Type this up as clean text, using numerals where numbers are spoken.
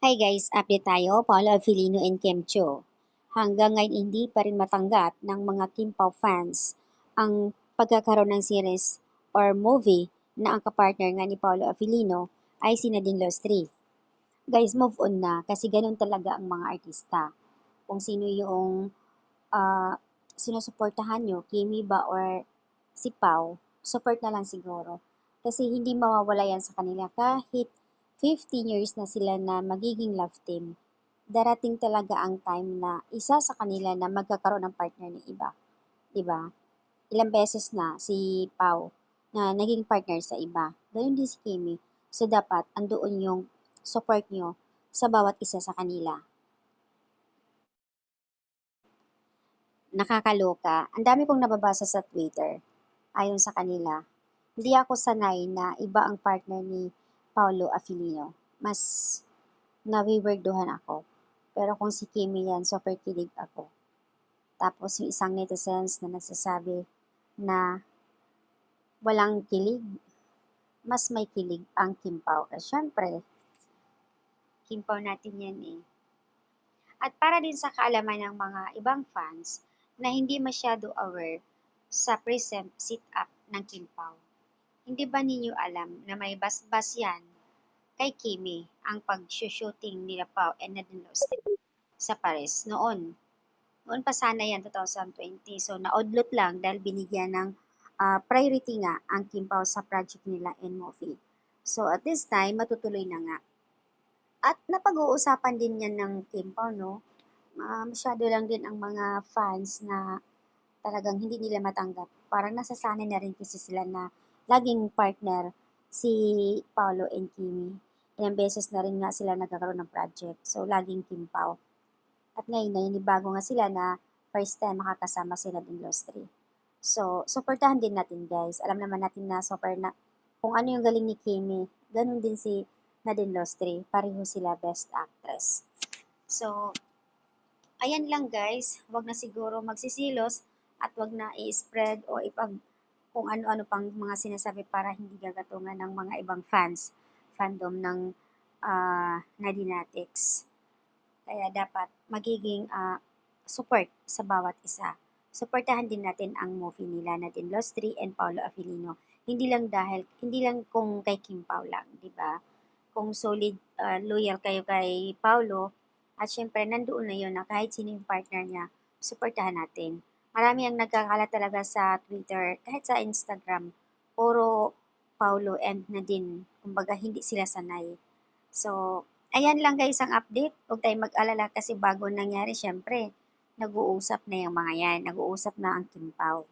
Hi guys, update tayo, Paolo Avellino and Kim Chiu. Hanggang ngayon hindi pa rin matanggap ng mga Kim Pao fans ang pagkakaroon ng series or movie na ang kapartner nga ni Paolo Avellino ay si Nadine Lostri. Guys, move on na kasi ganun talaga ang mga artista. Kung sino yung ah, sinusuportahan nyo, Kimi ba or si Pao, support na lang siguro. Kasi hindi mawawala yan sa kanila kahit 15 years na sila na magiging love team. Darating talaga ang time na isa sa kanila na magkakaroon ng partner ng iba. 'Di ba? Ilang beses na si Pao na naging partner sa iba. Ganoon din si Kimi. So dapat andoon yung support nyo sa bawat isa sa kanila. Nakakaloka. Ang dami kong nababasa sa Twitter. Ayon sa kanila, hindi ako sanay na iba ang partner ni Paolo Avellino. Mas nawiwerduhan ako. Pero kung si Kimi yan, super kilig ako. Tapos yung isang netizens na nagsasabi na walang kilig, mas may kilig ang Kim Pao. Kasi syempre, Kim Pao natin yan eh. At para din sa kaalaman ng mga ibang fans na hindi masyado aware sa present sit-up ng Kim Pao. Hindi ba ninyo alam na may basbas yan kay Kimi ang pag-shooting nila Pao and Nadine Lostin sa Paris noon? Noon pa sana yan, 2020. So, naudlot lang dahil binigyan ng priority nga ang Kim Pao sa project nila in movie. So, at this time, matutuloy na nga. At napag-uusapan din yan ng Kim Pao, no? Masyado lang din ang mga fans na talagang hindi nila matanggap. Parang nasasanay na rin kasi sila na laging partner si Paolo and Kimi. Ilang beses na rin nga sila nagkakaroon ng project. So, laging Kim Pao. At ngayon, naninibago nga sila na first time makakasama sila din Lostri. So, supportahan din natin guys. Alam naman natin na super na kung ano yung galing ni Kimi, ganun din si Nadine Lostri. Pareho sila best actress. So, ayan lang guys. Huwag na siguro magsisilos at huwag na i-spread o ipag kung ano-ano pang mga sinasabi para hindi gagatungan ng mga ibang fans, fandom ng Nadinatics. Kaya dapat magiging support sa bawat isa. Suportahan din natin ang movie nila natin Lostri and Paolo Avellino. Hindi lang kung kay Kim Pao lang, di ba? Kung solid loyal kayo kay Paolo at syempre nandoon na yun na kahit sino yung partner niya, suportahan natin. Marami ang nagkakalat talaga sa Twitter, kahit sa Instagram, puro Paolo and Nadine. Kumbaga hindi sila sanay. So, ayan lang guys ang update. Huwag tayong mag-alala kasi bago nangyari, syempre, nag-uusap na yung mga yan. Nag-uusap na ang Kim Pao.